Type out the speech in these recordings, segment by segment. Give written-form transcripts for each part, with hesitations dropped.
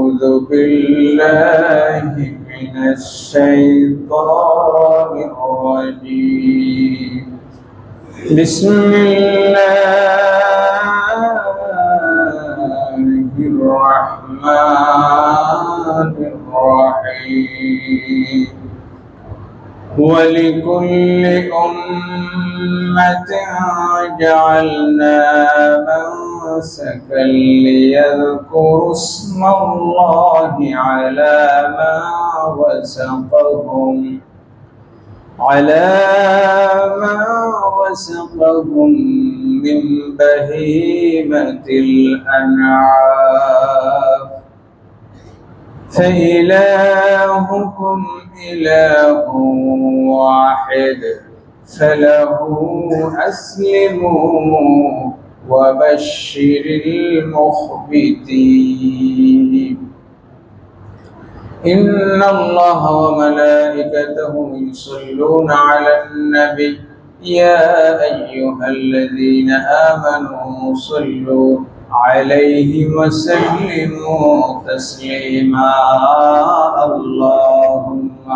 أعوذ بالله من الشيطان الرجيم بسم الله الرحمن الرحيم ولكل أمة جعلنا منسكا ليذكروا اسم الله على ما رزقهم من بهيمة الأنعام فإلهكم إله واحد فله أسلموا وبشر المخبتين إن الله وملائكته يصلون على النبي يا أيها الذين آمنوا صلوا عليه وسلموا تسليما اللهم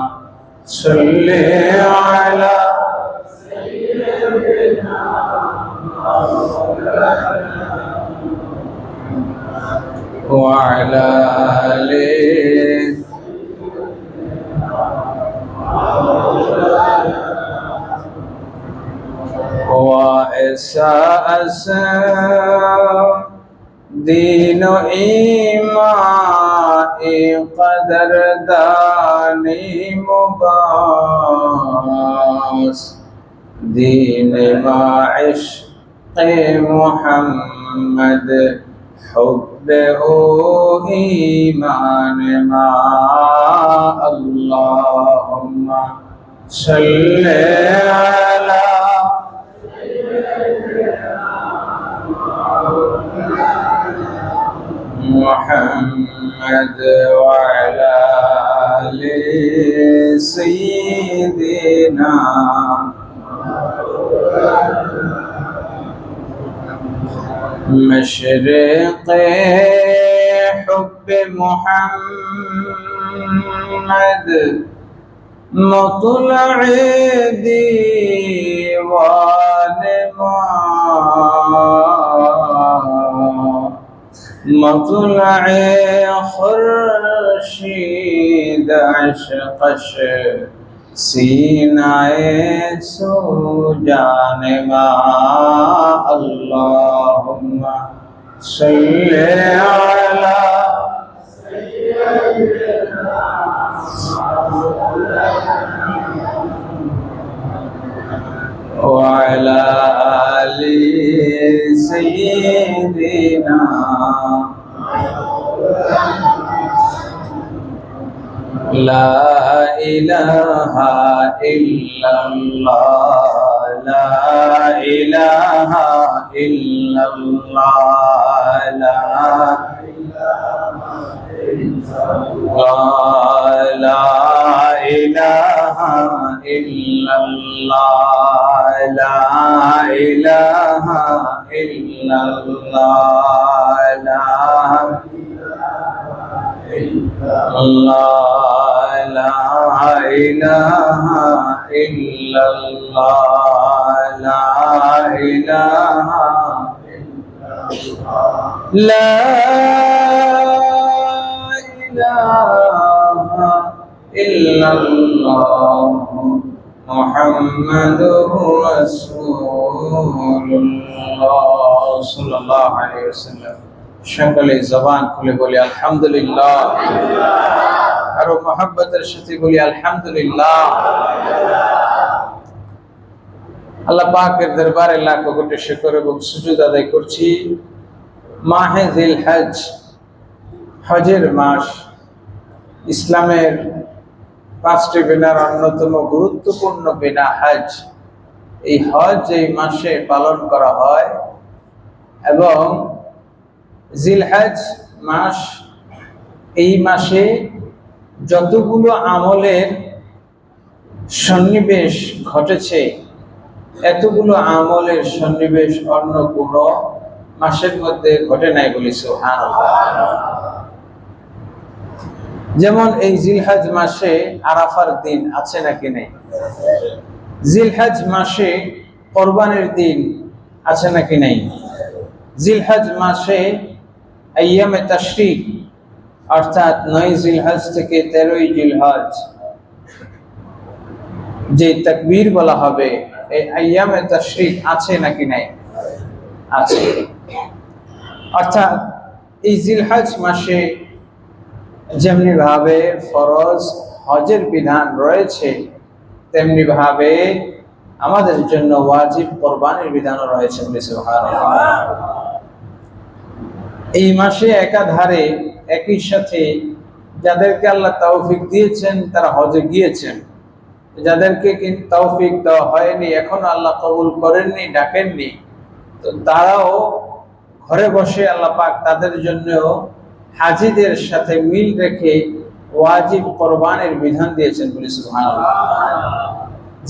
صل على سيدنا وعلى آله وإساء دین و ایمائی قدردانی مباس دین ما عشق محمد حب او ایمان ما اللهم صل علی محمد وعلى آل سيدنا مشرق حب محمد مطلع ديوان ما مطلع خورشید عشقش سینه سوجان ما اللهم صل على سيدنا وعلى آل سيدنا لا إله إلا الله لا إله إلا الله لا إله إلا الله لا إله إلا الله لا إله إلا الله لا الله لا إله إلا الله لا إله لا إله إلا الله محمد رسول الله صلى الله عليه وسلم সকলে জবান খুলে বলি আলহামদুলিল্লাহ আর মুহাব্বতের সাথে বলি আলহামদুলিল্লাহ আল্লাহ পাকের দরবারে লাখ কোটি শুকর এবং সুজুদ আদায় করছি মাহে জিলহজ হজের মাস ইসলামের পাঁচটি বিনার অন্যতম গুরুত্বপূর্ণ বিনা হজ এই হজ এই মাসে পালন করা হয় এবং জিলহজ মাস এই মাসে যতগুলো আমলের সন্নিবেশ ঘটেছে এতগুলো আমলের সন্নিবেশ অন্য কোনো মাসের মধ্যে ঘটে নাই বলি সুবহানাল্লাহ। যেমন এই জিলহজ মাসে আরাফার দিন আছে নাকি নেই? জিলহজ মাসে কোরবানির দিন আছে নাকি নেই? জিলহজ মাসে আইয়ামে তাশরিক অর্থাৎ 9 জিলহজ থেকে 13 জিলহজ যে তাকবীর বলা হবে, এই আইয়ামে তাশরিক আছে নাকি নাই? আছে। অর্থাৎ এই জিলহজ মাসে যেমনি ভাবে ফরজ হজের বিধান রয়েছে, তেমনি ভাবে আমাদের জন্য ওয়াজিব কোরবানির বিধানও রয়েছে। সুবহানাল্লাহ। এই মাসে একাধারে একই সাথে যাদেরকে আল্লাহ তৌফিক দিয়েছেন তারা হজে গিয়েছেন, যাদেরকে কিন্তু তৌফিক দেওয়া হয়নি, এখনো আল্লাহ কবুল করেননি, ডাকেননি, তো তারাও ঘরে বসে আল্লাহ পাক তাদের জন্য হাজিদের সাথে মিল রেখে ওয়াজিব কোরবানির বিধান দিয়েছেন বলে সুবহানাল্লাহ।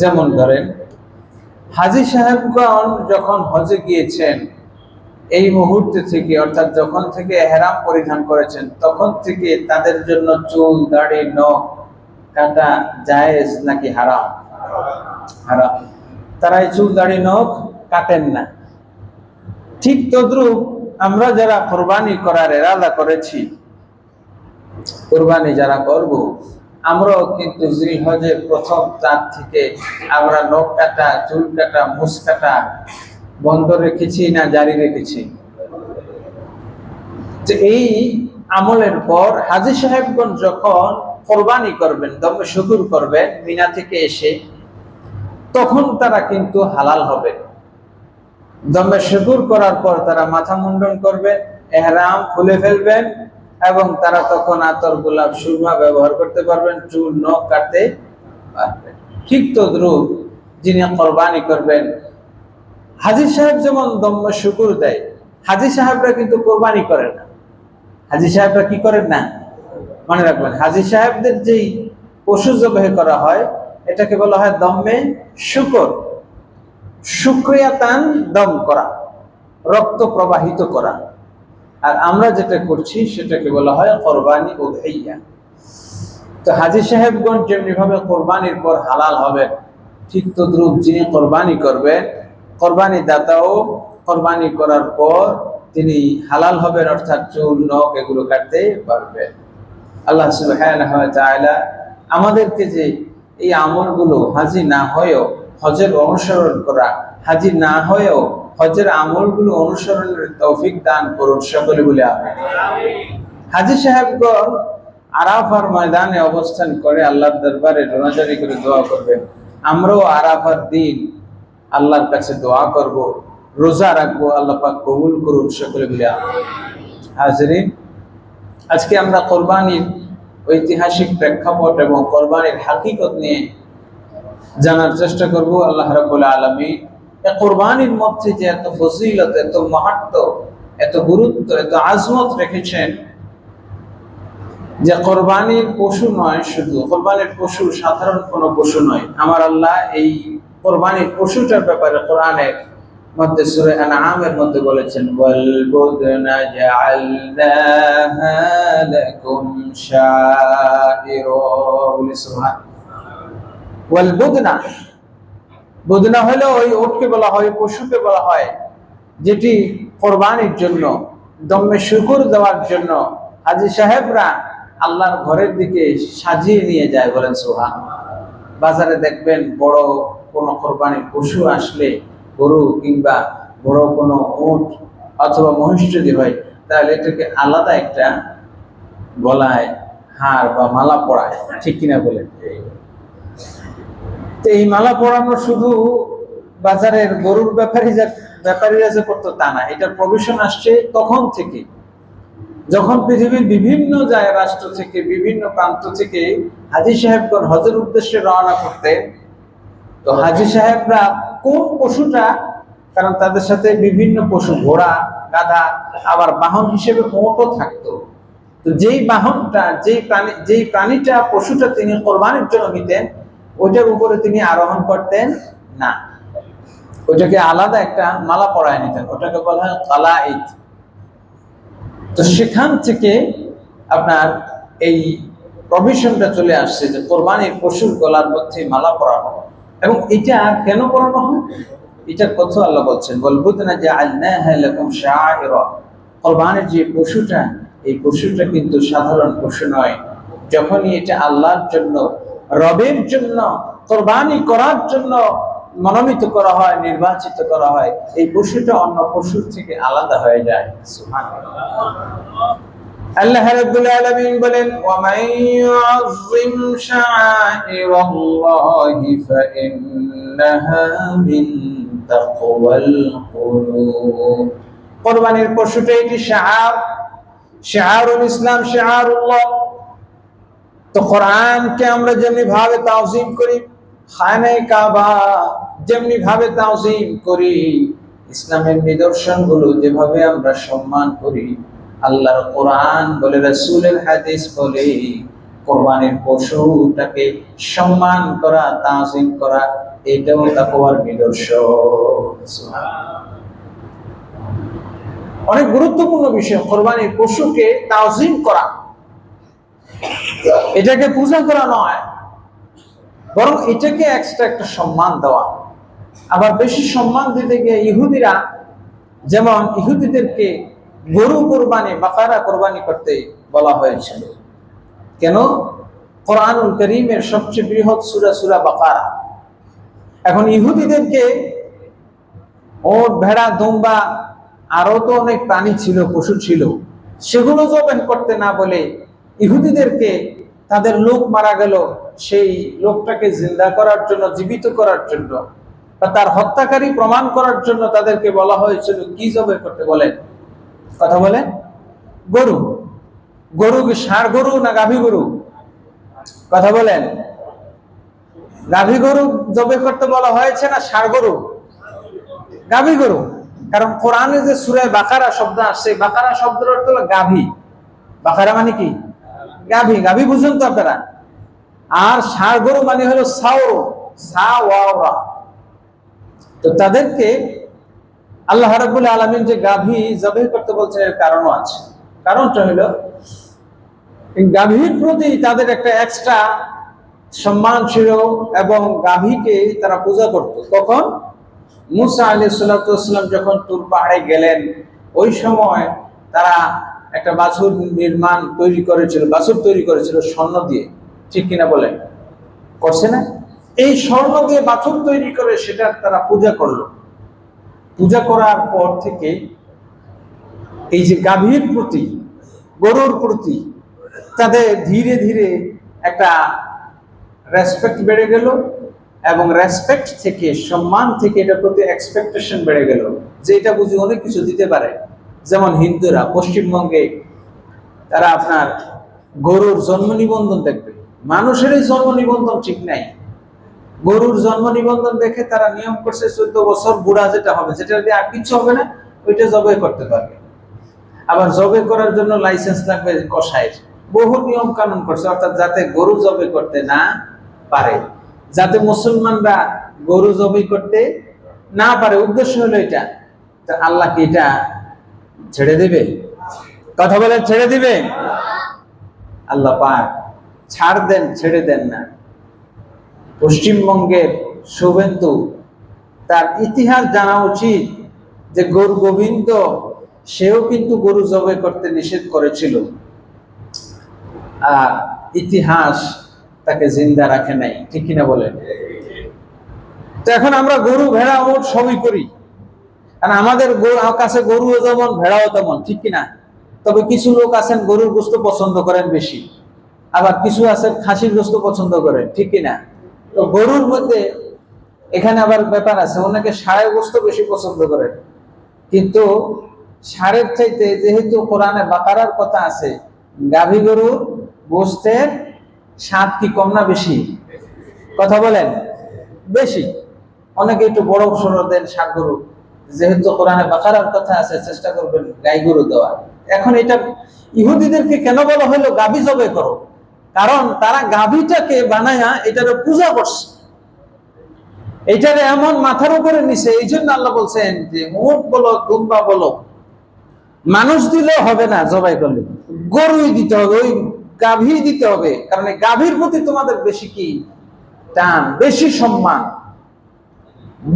যেমন ধরেন হাজী সাহেবগণ যখন হজে গিয়েছেন, এই মুহূর্তে থেকে অর্থাৎ যখন থেকে এহরাম পরিধান করেছেন তখন থেকে তাদের জন্য চুল দাড়ি নখ কাটা জায়েজ নাকি হারাম? হারাম। তারা এই চুল দাড়ি নখ কাটেন না। ঠিক তদ্রুপ আমরা যারা কোরবানি করার ইরাদা করেছি, কোরবানি যারা করব, আমরাও কিন্তু জিলহজের প্রথম রাত থেকে আমরা নখ কাটা, চুল কাটা, মুছ কাটা বন্ধ রেখেছি না জারি রেখেছি? যে এই আমলের পর হাজী সাহেবগণ যখন কোরবানি করবেন, দমে শুকুর করবেন মিনা থেকে এসে, তখন তারা কিন্তু হালাল হবে। দমে শুকুর করার পর তারা মাথা মুন্ডন করবেন, ইহরাম খুলে ফেলবেন এবং তারা তখন আতর, গোলাপ, সুরমা ব্যবহার করতে পারবেন, চুল নখ কাটতে পারবেন। ঠিক তদ্রুপ যিনি কোরবানি করবেন, হাজী সাহেব যেমন দমে শুকুর দেয়, হাজী সাহেবরা কিন্তু কোরবানি করেন না। হাজী সাহেবরা কি করেন না? মনে রাখবেন, হাজী সাহেবদের যেই পশু জবাহ করা হয় এটাকে বলা হয় দমে শুকর, শুকরিয়াতান দম করা, রক্ত প্রবাহিত করা। আর আমরা যেটা করছি সেটাকে বলা হয় কোরবানি উযহিয়া। তো হাজী সাহেবগণ যেমনি ভাবে কোরবানির পর হালাল হবেন, ঠিক তদ্রুপ যিনি কোরবানি করবেন, কোরবানি দাতাও কোরবানি করার পর তিনি হালাল হবেন, অর্থাৎ চুল নখ এগুলো কাটতে পারবেন। আল্লাহ সুবহানাহু ওয়া তাআলা আমাদেরকে যে এই আমলগুলো হাজী না হয়েও হজের অনুসরণ করা, হাজী না হয়েও হজের আমলগুলো অনুসরণের তৌফিক দান করুন, সকলে বলে আমিন। হাজী সাহেবগণ আরাফার ময়দানে অবস্থান করে আল্লাহর দরবারে রোনাজারি করে দোয়া করবেন। আমরাও আরাফার দিন আল্লাহর কাছে দোয়া করব, রোজা রাখবো, আল্লাহ পাক কবুল করুন, সকলে বলে আমিন। হাজরিন, আজকে আমরা কোরবানির ঐতিহাসিক প্রেক্ষাপট এবং কোরবানির হাকিকত নিয়ে জানার চেষ্টা করব। আল্লাহ রাব্বুল আলামিন এই কোরবানির মধ্যে যে এত ফজিলত, এত মাহাত্ম্য, এত গুরুত্ব, এত আজমত রেখেছেন, যে কোরবানির পশু নয়, শুধু কোরবানির পশু সাধারণ কোনো পশু নয়। আমার আল্লাহ এই কোরবানির পশুটার ব্যাপারে কোরআনের মধ্যে সূরা আনআমের মধ্যে বলেছেন, ওয়াল বুদনা জাআলনাহা লাকুম শাইরা। সুবহান। ওয়াল বুদনা, বুদনা হলো ওই উটকে বলা হয়, পশুকে বলা হয় যেটি কোরবানির জন্য, দমে শুকুর দেওয়ার জন্য হাজী সাহেবরা আল্লাহর ঘরের দিকে সাজিয়ে নিয়ে যায়। বলেন সুবহান। বাজারে দেখবেন বড় কোনো কোরবানির পশু আসলে, গরু কিংবা বড় কোনো উট অথবা মহিষ যদি হয়, তাহলে এটাকে আলাদা একটা গলায় হার বা মালা পরায়, ঠিক কিনা বলেন? তো এই মালা পরানো শুধু বাজারের গরুর ব্যাপারীরা যে করতো তা না, এটার প্রভিশন আসছে তখন থেকে, যখন পৃথিবীর বিভিন্ন রাষ্ট্র থেকে, বিভিন্ন প্রান্ত থেকে হাজী সাহেবগণ হজের উদ্দেশ্যে রওনা করতেন। তো হাজী সাহেবরা কোন পশুটা, কারণ তাদের সাথে বিভিন্ন পশু, ঘোড়া, গাধা, আবার বাহন হিসেবে উটও থাকতো। তো যেই বাহনটা, যেই প্রাণীটা, পশুটা তিনি কোরবানির জন্য নিতেন, ওইটার উপরে তিনি আরোহণ করতেন না, ওইটাকে আলাদা একটা মালা পরায় নিতেন, ওটাকে বলা হয় কালাইদ। তো সেখান থেকে আপনার এই প্রভিশনটা চলে আসছে যে কোরবানির পশুর গলার মধ্যে মালা পরানো, এবং এটা কেন পরানো হয় এটার কথা আল্লাহ বলছেন, বলবুদনা জাআলনাহা লাকুম শাআইরা। কোরবানির যে পশুটা, এই পশুটা কিন্তু সাধারণ পশু নয়। যখনই এটা আল্লাহর জন্য, রবের জন্য কোরবানি করার জন্য মনোনীত করা হয়, নির্বাচিত করা হয়, এই পশুটা অন্য পশুর থেকে আলাদা হয়ে যায়। সুবহানাল্লাহ। আল্লাহ রাব্বুল আলামিন বলেন, ওয়া মান ইউআযযিম শাআইরাল্লাহি ফাইন্নাহা মিন তাকওয়াল কুলুব। কুরবানির পশুটা এটি শিআরুল ইসলাম, শিআরুল্লাহ। তো কোরআনকে আমরা যেমনি ভাবে তাওযীম করি, খানায়ে কাবা যেমনি ভাবে তাওযীম করি, ইসলামের নিদর্শনগুলো যেভাবে আমরা সম্মান করি, আল্লাহর কোরআন বলে, রাসূলের হাদিস বলে, কোরবানির পশুটাকে সম্মান করা, তাওযীম করা, এটাও তাকওয়ার নিদর্শন। অনেক গুরুত্বপূর্ণ বিষয় কোরবানির পশুকে তাওযীম করা। এটাকে পূজা করা নয়, বরং এটাকে এক্সট্রা একটা সম্মান দেওয়া। আবার বেশি সম্মান দিতে গিয়ে ইহুদিরা, যেমন ইহুদিদেরকে গরু কোরবানি, বাকারা কোরবানি করতে বলা হয়েছিল। কেন? কোরআনুল কারীমের সবচেয়ে বৃহৎ সূরা সূরা বাকারা। এখন ইহুদিদেরকে ওট, ভেড়া, দুম্বা, আরো তো অনেক প্রাণী ছিল, পশু ছিল, সেগুলো জবাই করতে না বলে ইহুদিদেরকে, তাদের লোক মারা গেল, সেই লোকটাকে জিন্দা করার জন্য, জীবিত করার জন্য, বা তার হত্যাকারী প্রমাণ করার জন্য তাদেরকে বলা হয়েছিল কি জবাই করতে বলেন? কথা বলেন। গরু। গরু কি ষাঁড় গরু না গাভী গরু? কথা বলেন। গাভী গরু জবাই করতে বলা হয়েছে না ষাঁড় গরু? গাভী গরু। কারণ কোরআনে যে সূরা বাকারা শব্দ আসছে, বাকারা শব্দের অর্থ হলো গাভী। বাকারা মানে কি? গাভী। গাভী বুঝুন তো আপনারা। আর ষাঁড় গরু মানে হলো সাওর, সাওয়ারা। তো তাদেরকে আল্লাহ রাব্বুল আলামিন যে গাভী জবাই করতে বলছেন, এর কারণও আছে। কারণটা হলো গাভীর প্রতি তাদের একটা এক্সট্রা সম্মান ছিল, এবং গাভীকে তারা পূজা করত। তখন মুসা আলাইহিস সালাতু ওয়াস সালাম যখন তুর পাহাড়ে গেলেন, ওই সময় তারা একটা বাছুর তৈরি করেছিল স্বর্ণ দিয়ে। ঠিক কিনা বলেন? করছে না? এই স্বর্ণ দিয়ে বাছুর তৈরি করে সেটা তারা পূজা করলো। পূজা করার পর থেকে এই যে গাভীর প্রতি, গরুর প্রতি তাদের ধীরে ধীরে একটা রেসপেক্ট বেড়ে গেল, এবং রেসপেক্ট থেকে, সম্মান থেকে এটার প্রতি এক্সপেকটেশন বেড়ে গেল, যে এটা বুঝি অনেক কিছু দিতে পারে। যেমন হিন্দুরা পশ্চিমবঙ্গে তারা আপনার গরুর জন্ম নিবন্ধন দেখবে, মানুষের এই জন্ম নিবন্ধন ঠিক নাই, গরুর জন্ম নিবন্ধন দেখে তারা নিয়ম করছে 14 বছর বুড়া যেটা হবে, যেটা দিয়ে আর কিছু হবে না, ওইটা জবাই করতে পারবে। আবার জবাই করার জন্য লাইসেন্স লাগবে কসাইয়ের, বহু নিয়ম কানুন করছে, অর্থাৎ যাতে গরু জবাই করতে না পারে, যাতে মুসলমানরা গরু জবাই করতে না পারে। উদ্দেশ্য হলো এটা। আল্লাহ কি এটা ছেড়ে দিবে? কথা বলেন, ছেড়ে দিবে? আল্লাহ পাক ছাড় দেন, ছেড়ে দেন না। পশ্চিমবঙ্গের শুভেন্দু, তার ইতিহাস জানা উচিত যে গরু গোবিন্দ, সেও কিন্তু গরু জবাই করতে নিষেধ করেছিল, আর ইতিহাস তাকে জিন্দা রাখে নাই। ঠিক কিনা বলেন? তো এখন আমরা গরু, ভেড়া, উট সবই করি, কারণ আমাদের কাছে গরুও যেমন, ভেড়াও তেমন। ঠিক কিনা? তবে কিছু লোক আছেন গরুর গোশত পছন্দ করেন বেশি, আবার কিছু আছেন খাসির গোশত পছন্দ করেন। ঠিক কিনা? তো গরুর মধ্যে এখানে আবার ব্যাপার আছে, অনেকে ষাঁড়ের গোশত বেশি পছন্দ করেন, কিন্তু ষাঁড়ের চাইতে যেহেতু কোরআনে বাকারার কথা আছে, গাভী গরুর গোশতের স্বাদ কি কম না বেশি? কথা বলেন। বেশি। অনেকে একটু বড় সড়ো দেন ষাঁড় গরু, যেহেতু কোরআনে বাকারার কথা আছে, চেষ্টা করবেন গাই গরু দেওয়ার। এখন এটা ইহুদিদেরকে কেন বলা হলো গাভী জবাই করো? কারণ তারা গাভীটাকে বানায়া এটার পূজা করছে, এটারে এমন মাথার উপরে নিছে। এই জন্য আল্লাহ বলছেন যে উট বলো, দুম্বা বলো, মানুষ দিলেও হবে না জবাই করলে, গরুই দিতে হবে। ওই গাভী দিতে হবে, কারণ এই গাভীর প্রতি তোমাদের বেশি কি টান, বেশি সম্মান,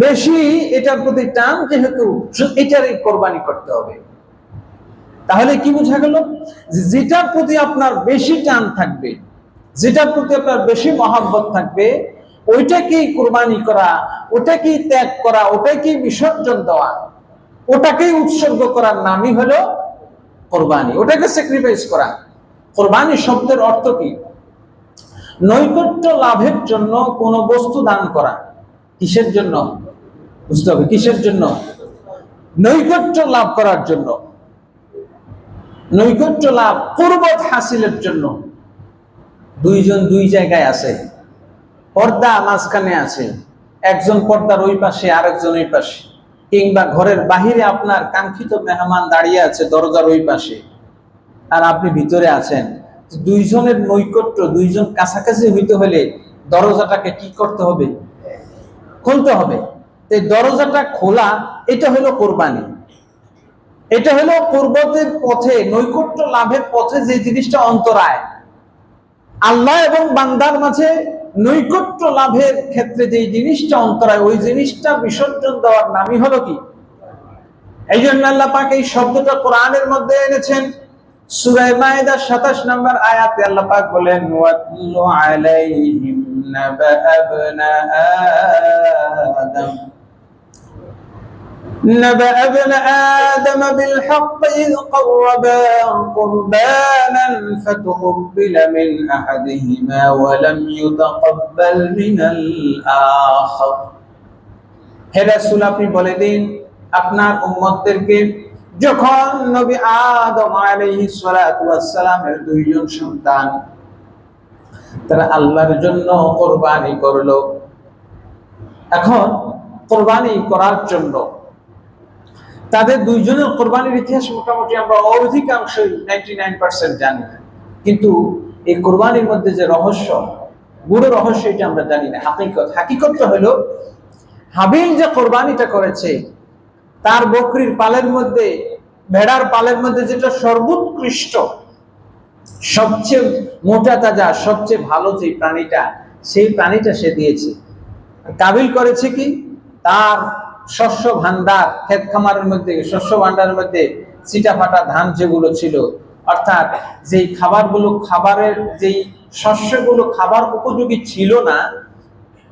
বেশি এটার প্রতি টান, যেহেতু এটারই কোরবানি করতে হবে। তাহলে কি বোঝা গেল? যেটার প্রতি আপনার বেশি টান থাকবে, যেটার প্রতি আপনার বেশি মহব্বত থাকবে, ওইটাকেই কোরবানি করা, ওটাকেই ত্যাগ করা, ওটাকেই বিসর্জন দেওয়া, ওটাকেই উৎসর্গ করার নামই হলো কোরবানি, ওটাকে স্যাক্রিফাইস করা। কোরবানি শব্দের অর্থ কি? নৈকট্য লাভের জন্য কোন বস্তু দান করা। কিসের জন্য? বুঝতে হবে, কিসের জন্য? নৈকট্য লাভ করার জন্য। নৈকট্য লাভ, কুরবত হাসিলের জন্য। দুইজন দুই জায়গায় আছে, পর্দা মাঝখানে আছে, একজন পর্দার ওই পাশে, আরেকজন ওই পাশে, কিংবা ঘরের বাহিরে আপনার কাঙ্ক্ষিত মেহমান দাঁড়িয়ে আছে দরজার ওই পাশে, আর আপনি ভিতরে আছেন। দুইজনের নৈকট্য, দুইজন কাছাকাছি হইতে হলে দরজাটাকে কি করতে হবে? খুলতে হবে। এই দরজাটা খোলা, এটা হলো কোরবানি। এটা হলো কুরবতের পথে, নৈকট্য লাভের পথে যে জিনিসটা অন্তরায়, আল্লাহ এবং বান্দার মাঝে নৈকট্য লাভের ক্ষেত্রে যে জিনিসটা অন্তরায়, ওই জিনিসটা বিসর্জন দেওয়ার নামই হলো কি? এই জন্য আল্লাহ পাক এই শব্দটা কোরআনের মধ্যে এনেছেন। সূরা মাইদা 27 নম্বর আয়াতে আল্লাহ পাক বলেন, ওয়াতলু আলাইহিম নাবা আবনা আদম نبأ ابن آدم بالحق إذ قربا قربانا فتقبل من أحدهما ولم يتقبل من الآخر। হে রাসূল, আপনি বলে দিন আপনার উম্মতদেরকে, যখন নবী আদম আলাইহিস সালাতু ওয়াস সালামের দুইজন সন্তান তারা আল্লাহর জন্য কোরবানি করলো, এখন কোরবানি করার জন্য তাদের দুইজনের কোরবানির ইতিহাস মোটামুটি আমরা অধিকাংশই 99% জানি না, কিন্তু এই কোরবানির মধ্যে যে রহস্য, গুড় রহস্য, এটা আমরা জানি না। হাকিকতটা হলো, হাবিল যে কোরবানিটা করেছে, তার বকরির পালের মধ্যে, ভেড়ার পালের মধ্যে যেটা সর্বোৎকৃষ্ট, সবচেয়ে মোটা তাজা, সবচেয়ে ভালো যে প্রাণীটা, সেই প্রাণীটা সে দিয়েছে। কাবিল করেছে কি? তার শস্য ভান্ডার, ক্ষেত খামারের মধ্যে, শস্য ভান্ডারের মধ্যে চিটা ফাটা ধান যেগুলো ছিল, অর্থাৎ যেই খাবারগুলো, খাবারের যেই শস্যগুলো খাবার উপযোগী ছিল না,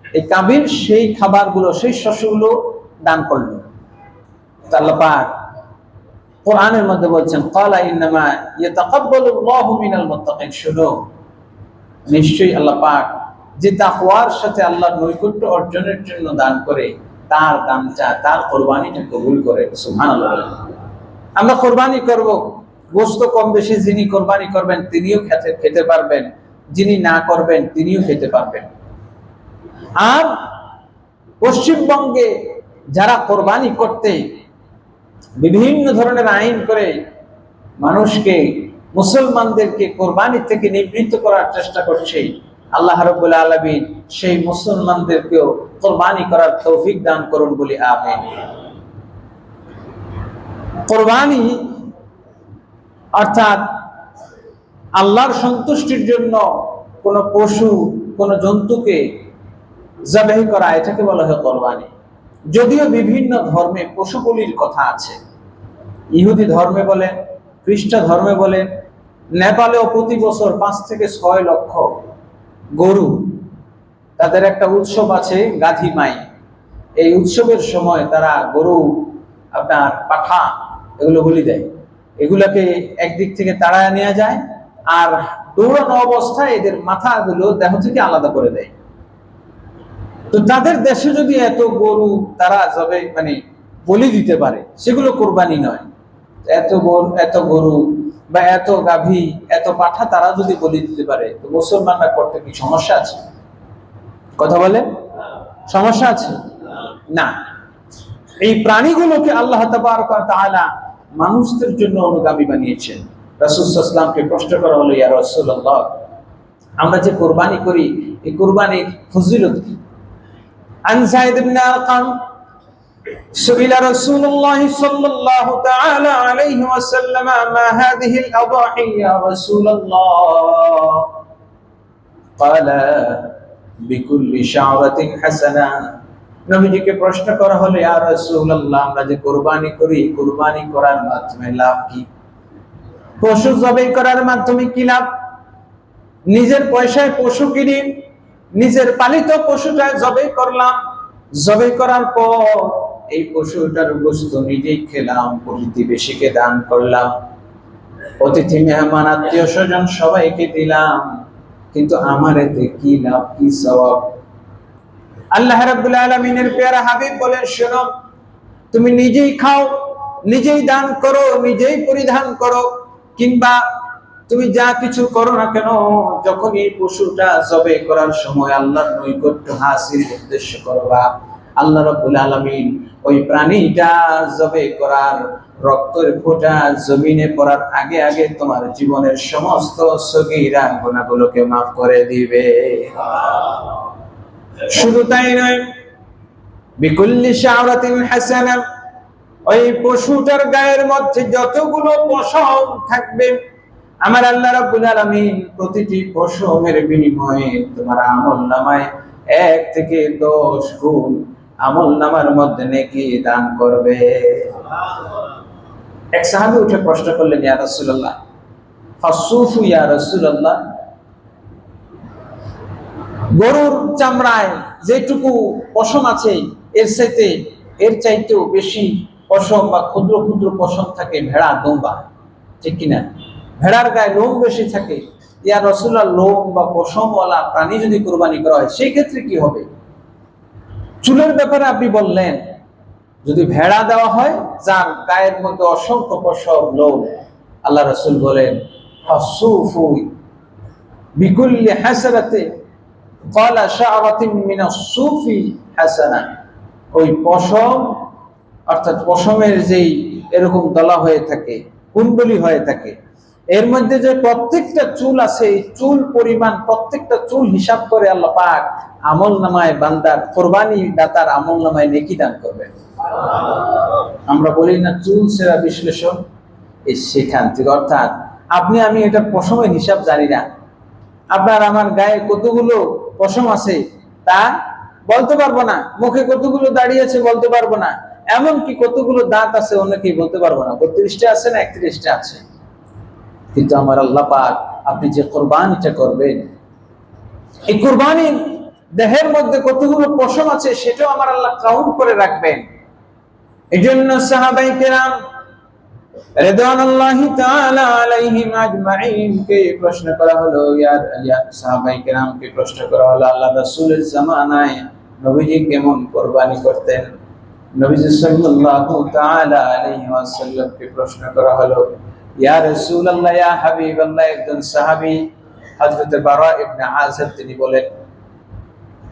এই কাবিল সেই খাবারগুলো, সেই শস্যগুলো দান করলো। আল্লাহ পাক কোরআনের মধ্যে বলছেন, ক্বালা ইন্নামা ইয়াতাকাব্বালুল্লাহু মিনাল মুত্তাকিন। শুনো, নিশ্চয়ই আল্লাহ পাক যে তাকওয়ার সাথে আল্লাহর নৈকট্য অর্জনের জন্য দান করে, তার দানটা, তার কোরবানিটা কবুল করে। সুবহানাল্লাহ। আমরা কোরবানি করব, গোশত কম বেশি যিনি কোরবানি করবেন তিনিও খেতে পারবেন, যিনি না করবেন তিনিও খেতে পারবেন। আর পশ্চিমবঙ্গে যারা কোরবানি করতে বিভিন্ন ধরনের আইন করে মানুষকে, মুসলমানদেরকে কোরবানি থেকে নিবৃত্ত করার চেষ্টা করছে, আল্লাহ রাব্বুল আলামিন সেই মুসলমানদেরকেও কোরবানি করার তৌফিক দান করুন বলি আমিন। কোরবানি অর্থাৎ আল্লাহর সন্তুষ্টির জন্য কোন পশু, কোন জন্তুকে জবাই করা, এটাকে বলা হয় কোরবানি। যদিও বিভিন্ন ধর্মে পশু বলির কথা আছে, ইহুদি ধর্মে বলেন, খ্রিস্ট ধর্মে বলেন, নেপালেও প্রতি বছর 5 থেকে 6 লক্ষ গরু, তাদের একটা উৎসব আছে গাধী মাই, এই উৎসবের সময় তারা গরু, আপনার পাঠা, এগুলো বলি দেয়। এগুলাকে একদিক থেকে তাড়ায় নেওয়া যায়, আর দৌড়ানো অবস্থায় এদের মাথাগুলো দেহ থেকে আলাদা করে দেয়। তো তাদের দেশে যদি এত গরু তারা বলি দিতে পারে, সেগুলো কোরবানি নয়। এত গরু বা এত গাভী, এত পাঠা তারা যদি বলি দিতে পারে, তো মুসলমানরা করতে কি সমস্যা আছে? কথা বলে, সমস্যা আছে না। এই প্রাণীগুলোকে আল্লাহ তাবারক ওয়া তাআলা মানুষদের জন্য অনুগামী বানিয়েছেন। রাসূল সাল্লাল্লাহু আলাইহি ওয়াসাল্লামকে প্রশ্ন করা হলো, ইয়া রাসূলুল্লাহ, আমরা যে কোরবানি করি, এই কোরবানির ফজিলত কি? আন যায়েদ ইবনে আরকাম সুইলা রাসূলুল্লাহ সাল্লাল্লাহু তাআলা আলাইহি ওয়াসাল্লাম মা হাযিহিল আদাহি ইয়া রাসূলুল্লাহ, ক্বালা বিকুল্লি শাওরাতিন হাসানা। নবীজিকে প্রশ্ন করা হলো, ইয়া রাসূলুল্লাহ, আমরা যে কুরবানি করি, কুরবানি করার মাধ্যমে লাভ কি? পশু জবাই করার মাধ্যমে কি লাভ? নিজের পয়সায় পশু কিনি, নিজের পালিত পশুটা জবাই করলাম, জবাই করার পর এই পশুটার গোশত নিজেই খেলাম, প্রতিবেশীকে দান করলাম, অতিথি মেহমান আত্মীয় স্বজন সবাইকে দিলাম, কিন্তু আমার এতে কি লাভ, কি সওয়াব? আল্লাহ রাব্বুল আলামিনের পেয়ারা হাবিব বলেন, শোনো, তুমি নিজেই খাও, নিজেই দান করো, নিজেই পরিধান করো, কিংবা তুমি যা কিছু করো না কেন, যখন এই পশুটা জবাই করার সময় আল্লাহর নৈকট্য হাসিল উদ্দেশ্য করবা, আল্লাহ রাব্বুল আলামিন ওই প্রাণীটা জবাই করার রক্তের ফোঁটা জমিনে পড়ার আগে আগে তোমার জীবনের সমস্ত সগীরা গুনাহগুলোকে মাফ করে দিবে। শুধু তাই নয়, বিকুল্লি শাওরাতিন হাসানা, ওই পশুটার গায়ের মধ্যে যতগুলো পশম থাকবে, আমার আল্লাহ রাব্বুল আলামিন প্রতিটি পশমের বিনিময়ে তোমার আমলনামায় 1 থেকে 10 গুণ আমলনামার মধ্যে নেকি দান করবে। এক সাহাবী উঠে প্রশ্ন করলেন, ইয়া রাসূলুল্লাহ, ফাসুফু ইয়া রাসূলুল্লাহ, গরুর চামড়ায় যেটুকু পশম আছে এর চাইতেও বেশি পশম বা ক্ষুদ্র ক্ষুদ্র পশম থাকে ভেড়া, দুম্বা, ঠিক কিনা? ভেড়ার গায়ে লোম বেশি থাকে, ইয়া রাসূলুল্লাহ, লোম বা পশমওয়ালা প্রাণী যদি কুরবানি করা হয় সেই ক্ষেত্রে কি হবে? চুলের ব্যাপারে আপনি বললেন, যদি ভেড়া দেওয়া হয় যার গায়ের মধ্যে অসংখ্য পশম, লোম, আল্লাহ রাসূল বলেন, ফাসুফু বিকুল্লি হাসানাতি ক্বালা শা'রাতিন মিনাস সুফি হাসানা, ওই পশম অর্থাৎ পশমের যেই এরকম দলা হয়ে থাকে, কুণ্ডলি হয়ে থাকে, এর মধ্যে যে প্রত্যেকটা চুল আছে, এই চুল পরিমাণ প্রত্যেকটা চুল হিসাব করে আল্লাহ পাক আমলনামায় বান্দার, কুরবানি দাতার আমলনামায় নেকি দান করবেন। আমরা বলি না চুল সেরা বিশ্লেষণ, এই সেখান থেকে, অর্থাৎ আপনি আমি এটা পশমের হিসাব জানি না, আপনার আমার গায়ে কতগুলো পশম আছে তা বলতে পারবো না, মুখে কতগুলো দাড়ি আছে বলতে পারবো না, এমনকি কতগুলো দাঁত আছে অনেকেই বলতে পারবো না, 32টা আছে না 31টা আছে। কিন্তু আমার আল্লাহ পাক আপনি যে কুরবানিটা করবেন, এই কুরবানির দেহের মধ্যে কতগুলো পশম আছে সেটাও আমার আল্লাহ কাউন্ট করে রাখবেন। এজন্য সাহাবায়ে কেরাম রিদওয়ানুল্লাহি তাআলা আলাইহিম আজমাইন কে প্রশ্ন করা হলো, ইয়া সাহাবায়ে কেরামকে প্রশ্ন করা হলো, আল্লাহ রাসূলের জামানায় নবীজি কেমন কুরবানি করতেন? নবীজি সাল্লাল্লাহু তাআলা আলাইহি ওয়াসাল্লামকে প্রশ্ন করা হলো, ইয়া রাসূলুল্লাহ, ইয়া হাবিবাল্লাহ, একজন সাহাবী হযরত বারা ইবনে আযিব তিনি বলেন,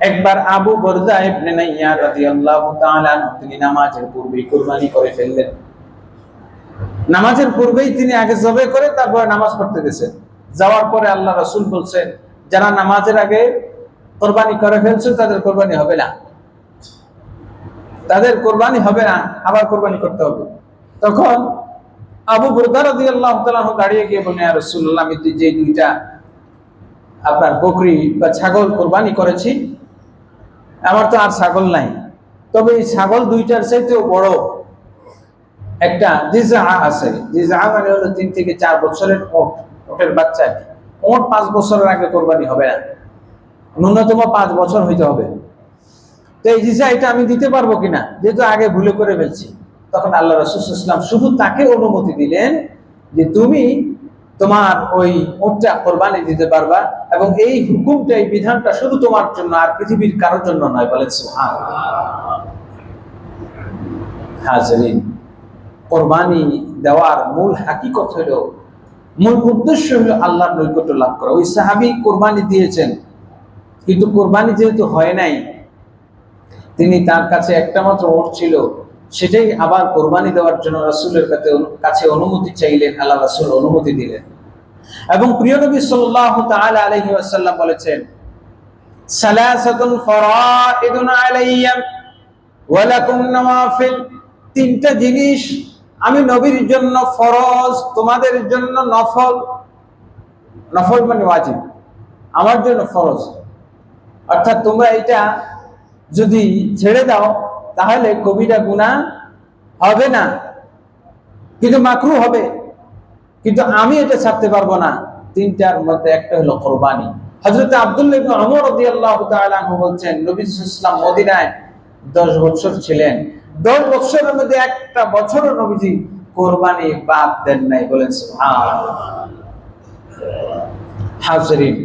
একবার আবু বুরদা ইবনে নাইয়ার রাদিয়াল্লাহু তাআলা তিনি নামাজের পূর্বেই কুরবানি করে ফেললেন। নামাজের পূর্বেই তিনি আগে জবাই করে তারপর নামাজ পড়তে গেছেন। যাওয়ার পরে আল্লাহ রাসূল বলছেন, যারা নামাজের আগে কুরবানি করে ফেলছে তাদের কুরবানি হবে না, তাদের কুরবানি হবে না, আবার কুরবানি করতে হবে। তখন আবু বুরদা রাদিয়াল্লাহু তাআলা দাঁড়িয়ে গিয়ে বলেন, ইয়া রাসূলুল্লাহ, আমি যে দুইটা আপনার বকরি বা ছাগল কুরবানি করেছি, আমার তো আর ছাগল নাই, তবে এই ছাগল দুইটার চাইতেও বড় একটা জিজা আছে। জিজা মানে হলো 3 থেকে 4 বছরের ওট, ওটের বাচ্চা। ওট 5 বছরের আগে কুরবানি হবে না, ন্যূনতম 5 বছর হইতে হবে। তো এই জিজা এটা আমি দিতে পারবো কিনা, যেহেতু আগে ভুলে করে ফেলছি। তখন আল্লাহ রাসূল সাল্লাল্লাহু আলাইহি ওয়াসাল্লাম শুধু তাকে অনুমতি দিলেন যে তুমি তোমার ওই উটটা কুরবানি দিতে পারবা, এবং এই হুকুমটা, এই বিধানটা শুধু তোমার জন্য, আর পৃথিবীর কারোর জন্য নয়। বলেন সুবহানাল্লাহ। হাজরিন, কুরবানি দেওয়ার মূল হাকিকত হলো, মূল উদ্দেশ্য হলো আল্লাহর নৈকট্য লাভ করা। ওই সাহাবী কুরবানি দিয়েছেন, কিন্তু কুরবানি যেহেতু হয় নাই, তিনি তার কাছে একটা মাত্র উট ছিল, সেটাই আবার কুরবানি দেওয়ার জন্য রাসূলের কাছে অনুমতি চাইলেন। আল্লাহ রাসূল অনুমতি দিলেন। এবং প্রিয় নবী সাল্লাল্লাহু তাআলা আলাইহি ওয়াসাল্লাম বলেছেন, সালাসাতুন ফারাইদুন আলাইয়া ওয়া লাকুম নওয়াফিল, 3টা জিনিস আমি নবীর জন্য ফরজ, তোমাদের জন্য নফল। নফল মানে ওয়াজিব, আমার জন্য ফরজ। অর্থাৎ তোমরা এটা যদি ছেড়ে দাও তাহলে কবিরা গুনাহ হবে না, কিন্তু মাকরু হবে, কিন্তু আমি এটা ছাড়তে পারবো না। তিনটার মধ্যে একটা হলো কোরবানি। হযরত আব্দুল্লাহ ইবনে ওমর রাদিয়াল্লাহু তাআলা আনহু বলছেন, নবী সাল্লাল্লাহু আলাইহি ওয়াসাল্লাম মদিনায় 10 বছর ছিলেন, 10 বছরের মধ্যে একটা বছরও নবীজি কোরবানি বাদ দেন নাই। বলেন সুবহানাল্লাহ। হাজিরিন,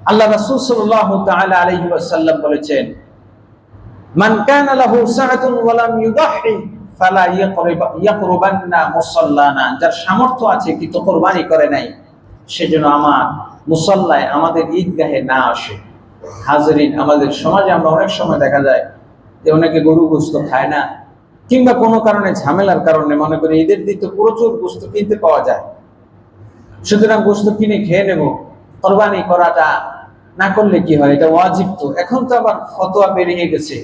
আল্লাহ রাসূল সাল্লাল্লাহু তাআলা আলাইহি ওয়াসাল্লাম বলেছেন, মান কানা লাহু সাআতুন ওয়া লাম ইউদাহি ফালা ইয়াকরুবান্না মুসাল্লানা। যার সামর্থ্য আছে কিন্তু কোরবানি করে নাই, সেজন্য আমার মুসাল্লায়, আমাদের ঈদগাহে না আসে। হাজিরিন, আমাদের সমাজে আমরা অনেক সময় দেখা যায় যে অনেকে গরু গোশত খায় না, কিংবা কোনো কারণে ঝামেলার কারণে মনে করি ঈদের দিন তো প্রচুর গোশত কিনতে পাওয়া যায়, সুতরাং গোশত কিনে খেয়ে নেব, কোরবানি করাটা না করলে কি হয়, এটা ওয়াজিব। তো এখন তো আবার ফতোয়া বেরিয়ে গেছে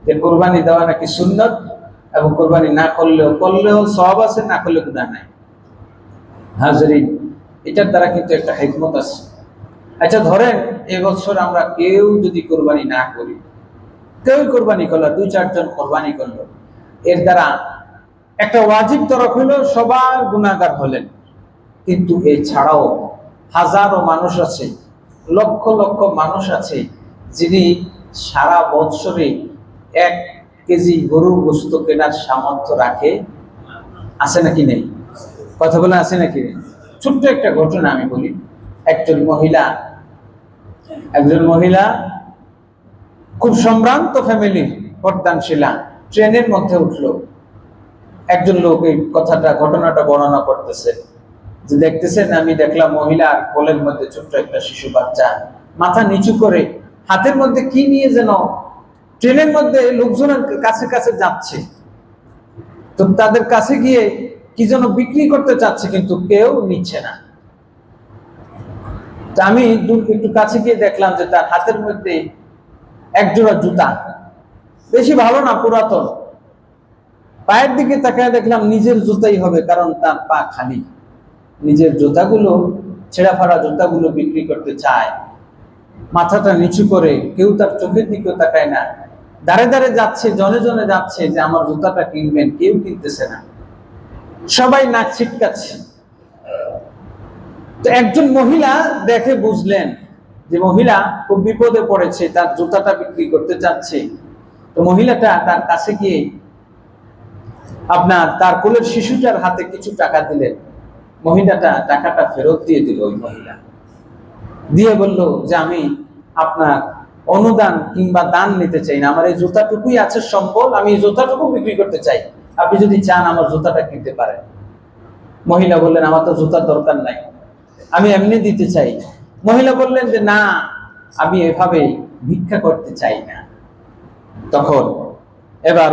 যে কোরবানি দেওয়া নাকি সুন্নত, এবং কোরবানি না করলেও সওয়াব আছে, না করলে গুনাহ নাই। হাজিরিন, এটার দ্বারা কিন্তু একটা হিকমত আছে। আচ্ছা ধরেন এবছর আমরা কেউ যদি কোরবানি না করি, কেউ কোরবানি করলো, 2-4 জন কোরবানি করলো, এর দ্বারা একটা ওয়াজিব তরফ হলো, সবার গুনাহগার হলেন। কিন্তু এছাড়াও হাজারো মানুষ আছে, লক্ষ লক্ষ মানুষ আছে যিনি সারা বছরে 1 কেজি গরুর গোশত কেনার সামর্থ্য রাখে, আছে নাকি নেই? কথা বলে আছে নাকি নেই? ছোট্ট একটা ঘটনা আমি বলি। একজন মহিলা খুব সম্ভ্রান্ত ফ্যামিলির পর্দানশীলা, ট্রেনের মধ্যে উঠলো। একজন লোক এই ঘটনাটা বর্ণনা করতেছে যে, দেখতেছেন, আমি দেখলাম মহিলার কোলের মধ্যে ছোট্ট একটা শিশু বাচ্চা মাথা নিচু করে হাতের মধ্যে কি নিয়ে যেন ট্রেনের মধ্যে লোকজনের কাছে কাছে যাচ্ছে। তো তাদের কাছে গিয়ে কি যেন বিক্রি করতে চাচ্ছে, কিন্তু কেউ নিচ্ছে না। তা আমি একটু কাছে গিয়ে দেখলাম যে তার হাতের মধ্যে এক জোড়া জুতা, বেশি ভালো না, পুরাতন। পায়ের দিকে তাকায় দেখলাম নিজের জুতাই হবে, কারণ তার পা খালি। নিজের জুতাগুলো, ছেঁড়া ফাড়া জুতাগুলো বিক্রি করতে চায়, মাথাটা নিচু করে, কেউ তার চোখের দিকেও তাকায় না, দাঁড়ে দাঁড়ে যাচ্ছে, জনে জনে যাচ্ছে যে আমার জুতাটা কিনবেন, কেউ কিনতেছে না, সবাই নাক ছিটকাচ্ছে। তো একজন মহিলা দেখে বুঝলেন যে মহিলা খুব বিপদে পড়েছে, তার জুতাটা বিক্রি করতে চাচ্ছে। তো মহিলাটা তার কাছে গিয়ে তার কোলের শিশুটার হাতে কিছু টাকা দিলেন। মহিলাটা টাকাটা ফেরত দিয়ে দিল। ওই মহিলা দিয়ে বলল যে, আমি আপনার অনুদান কিংবা দান নিতে চাই না, আমার এই জুতাটুকুই আছে সম্বল, আমি এই জুতাটুকু বিক্রি করতে চাই, আপনি যদি চান আমার জুতাটা কিনতে পারেন। মহিলা বললেন, আমার তো জুতার দরকার নাই, আমি এমনি দিতে চাই। মহিলা বললেন যে, না, আমি এভাবে ভিক্ষা করতে চাই না। তখন এবার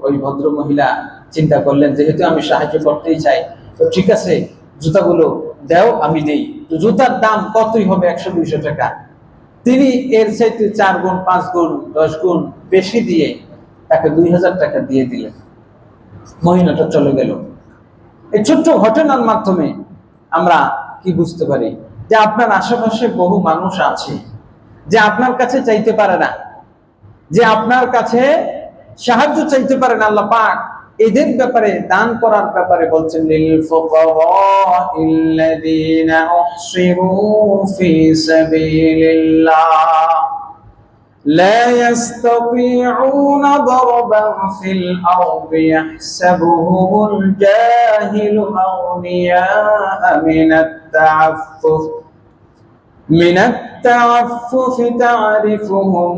ওই ভদ্র মহিলা চিন্তা করলেন, যেহেতু আমি সাহায্য করতেই চাই, তো ঠিক আছে, জুতাগুলো দাও, আমি দেই। তো জুতার দাম কতই হবে, 100-200 টাকা। তিনি এর চাইতে 4 গুণ, 5 গুণ, 10 গুণ বেশি দিয়ে তাকে 2000 টাকা দিয়ে দিলেন। মহিলাটা চলে গেল। এই ছোট্ট ঘটনার মাধ্যমে আমরা কি বুঝতে পারি, যে আপনার আশেপাশে বহু মানুষ আছে যে আপনার কাছে চাইতে পারে না, যে আপনার কাছে সাহায্য চাইতে পারে না। আল্লাহ পাক এদের ব্যাপারে, দান করার ব্যাপারে বলছেন, লিল ফুকারাইল্লাযীনা উহসিরু ফি সাবিলিল্লাহ লা ইস্তাতিউনা দারবান ফিল আরদি ইয়াহসাবুহুমুল জাহিলু আগনিয়া من التعفف تعرفهم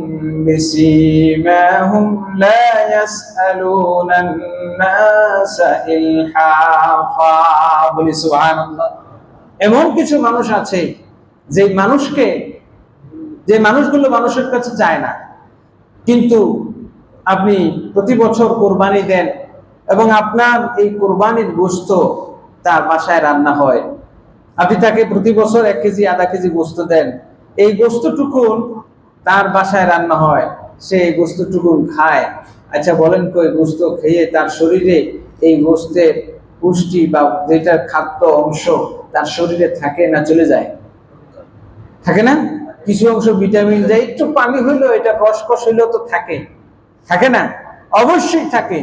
بسيماهم لا يسألون الناس إلحافا। বলি সুবহানাল্লাহ। এমন কিছু মানুষ আছে যে মানুষগুলো মানুষের কাছে চায় না, কিন্তু আপনি প্রতি বছর কোরবানি দেন এবং আপনার এই কোরবানির গোশত তার বাসায় রান্না হয়, আপনি তাকে প্রতি বছর 1 কেজি 1/2 কেজি গোশত দেন, এই গোশতটুকুন তার বাসায় রান্না হয়, সে এই গোশতটুকুন খায়। আচ্ছা বলেন, কই গোশত খেয়ে তার শরীরে এই গোশতের পুষ্টি বা যেটার খাদ্য অংশ তার শরীরে থাকে না চলে যায়? থাকে না, কিছু অংশ ভিটামিন যায়, একটু পানি হইলেও এটা রসকস হইলেও তো থাকে, থাকে না? অবশ্যই থাকে।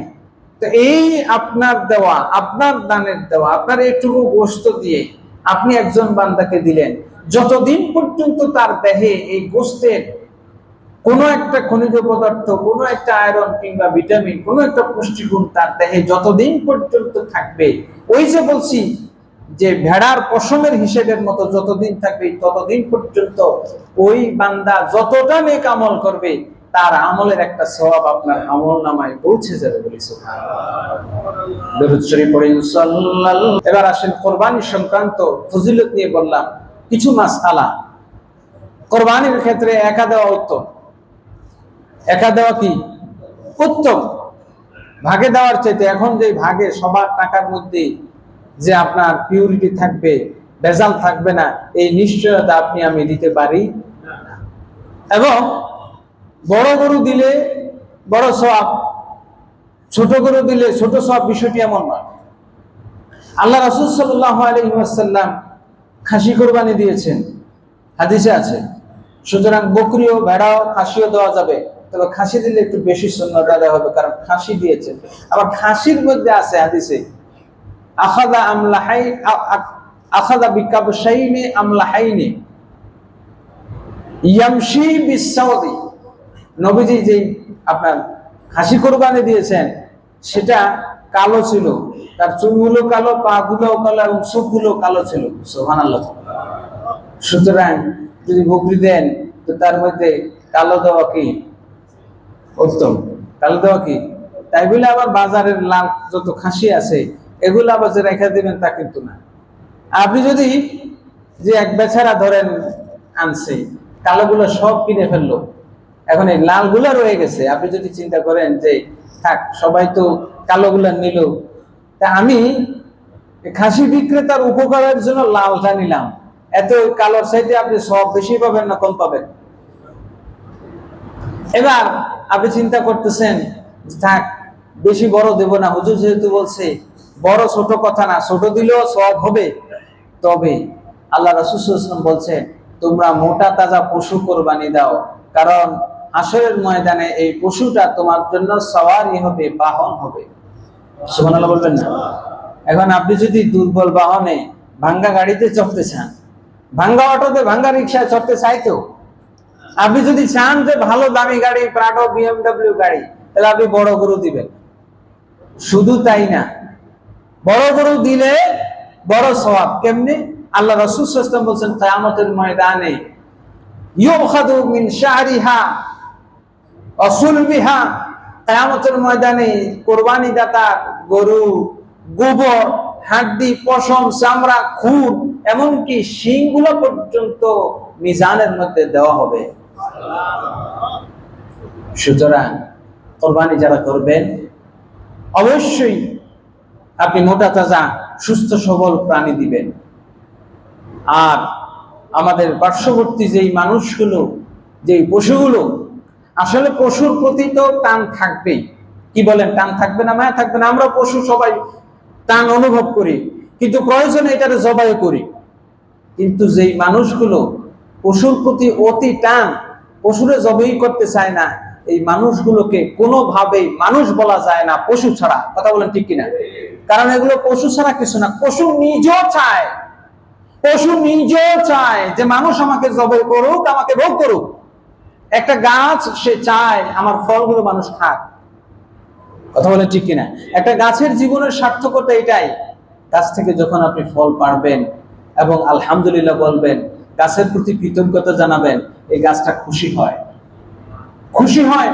তো এই আপনার দেওয়া, আপনার দানের দেওয়া, আপনার এইটুকু গোশত দিয়ে আপনি একজন বান্দাকে দিলেন, যতদিন পর্যন্ত তার দেহে এই গোশতের কোনো একটা খনিজ পদার্থ, কোনো একটা আয়রন কিংবা ভিটামিন, কোনো একটা পুষ্টিগুণ তার দেহে যতদিন পর্যন্ত থাকবে, ওই যে বলছি যে ভেড়ার পশমের হিসেবের মতো যতদিন থাকবে, ততদিন পর্যন্ত ওই বান্দা যতটা নেক আমল করবে, তার আমলের একটা সওয়াব আপনার আমল নামায় পৌঁছে যাবে বলি সুবহানাল্লাহ। দরুদ শরীফ পড়েন সাল্লাল্লাহু। এবার আসেন কোরবানি সংক্রান্ত ফজিলত নিয়ে বললাম কিছু মাসআলা। কোরবানির ক্ষেত্রে একা দেওয়া উত্তম। একা দেওয়া কি উত্তম, ভাগে দেওয়ার চাইতে। এখন যে ভাগে সবার টাকার মধ্যে যে আপনার পিউরিটি থাকবে, ভেজাল থাকবে না, এই নিশ্চয়তা আপনি আমি দিতে পারি না। এবং বড় গরু দিলে বড় সওয়াব, ছোট গরু দিলে ছোট সওয়াব, বিষয়টি এমন নয়। আল্লাহ রাসূল সাল্লাল্লাহু আলাইহি ওয়াসাল্লাম খাসি কোরবানি দিয়েছেন, হাদিসে আছে। সুতরাং বকরিও, ভেড়াও, খাসিও দেওয়া যাবে, তবে খাসি দিলে একটু বেশি সুন্নাত আদায় হবে, কারণ খাসি দিয়েছেন। আবার খাসির মধ্যে আছে হাদিসে আখাযা আমলাহাই, আখাযা বিকাবশাইনি আমলাহাইনি ইয়ামশি বিসাউদি। নবীজি যেই আপনার খাসি কোরবানি দিয়েছেন সেটা কালো ছিল, তার চুলগুলো কালো, পা গুলো কালো এবং চোখগুলো কালো ছিল। সুবহানাল্লাহ। সুতরাং যদি বকরি দেন তো তার মধ্যে কালো দেওয়া কি উত্তম, কালো দেওয়া কি। তাই বলে আবার বাজারের লাল যত খাসি আছে এগুলো আবার যে রেখে দিবেন তা কিন্তু না। আপনি যদি যে এক বেচারা ধরেন আনছে, কালোগুলো সব কিনে ফেললো, এখন এই লালগুলা রয়ে গেছে, আপনি যদি চিন্তা করেন যে থাক সবাই তো কালোগুলা নিল, তা আমি খাসি বিক্রেতার উপকারের জন্য লালটা নিলাম, এত কালোর চাইতে আপনি সব বেশি পাবেন না কম পাবেন? এবার আপনি চিন্তা করতেছেন থাক বেশি বড় দেব না, হুজুর যেহেতু বলছে বড় ছোট কথা না, ছোট দিলেও সওয়াব হবে। তবে আল্লাহ রাসূল সাল্লাল্লাহু আলাইহি ওয়াসাল্লাম বলছেন তোমরা মোটা তাজা পশু কোরবানি দাও, কারণ হাসরের ময়দানে এই পশুটা তোমার জন্য সওয়ারি হবে, বাহন হবে। সুবহানাল্লাহ বলবেন না? এখন আপনি যদি দুর্বল বাহনে ভাঙ্গা গাড়িতে চড়তে চান, ভাঙ্গা অটোতে, ভাঙ্গা রিক্সায় চড়তে চাইতো, আপনি যদি চান যে ভালো দামি গাড়ি, প্রাডো, বিএমডব্লিউ গাড়ি, তাহলে আপনি বড় গরু দিবেন। শুধু তাই না, বড় গরু দিলে বড় সওয়াব। কেমনে? আল্লাহ রাসূল সাল্লাল্লাহু আলাইহি ওয়াসাল্লাম বলেন কিয়ামতের ময়দানে ইউখাযু মিন শারিহা ওয়া সুলবিহা, কিয়ামতের ময়দানে কুরবানি দাতা গরু গোবর, হাড্ডি, পশম, চামড়া, খুর, এমনকি শিংগুলো পর্যন্ত মিজানের মধ্যে দেওয়া হবে। সুতরাং কোরবানি যারা করবেন অবশ্যই আপনি মোটা তাজা সুস্থ সবল প্রাণী দিবেন। আর আমাদের পার্শ্ববর্তী যেই মানুষগুলো, যেই পশুগুলো, আসলে পশুর প্রতি তো টান থাকবেই। কি বলেন, টান থাকবে না, মায়া থাকবে না? আমরা পশু সবাই টান অনুভব করি, কিন্তু প্রয়োজনে এটারে জবাই করি। কিন্তু যেই মানুষগুলো পশুর প্রতি অতি টান, পশুরে জবাই করতে চায় না, এই মানুষগুলোকে কোনোভাবেই মানুষ বলা যায় না পশু ছাড়া। কথা বলেন ঠিক কিনা? কারণ এগুলো পশু ছাড়া কিছু না। পশু নিজেও চায়, পশু নিজেও চায় যে মানুষ আমাকে জবাই করুক, আমাকে ভোগ করুক। একটা গাছ সে চায় আমার ফলগুলো মানুষ খাক। কথা বলেন ঠিক কিনা? একটা গাছের জীবনের সার্থকতা এটাই, গাছ থেকে যখন আপনি ফল পাড়বেন এবং আলহামদুলিল্লাহ বলবেন, গাছের প্রতি কৃতজ্ঞতা জানাবেন, এই গাছটা খুশি হয়, খুশি হয়।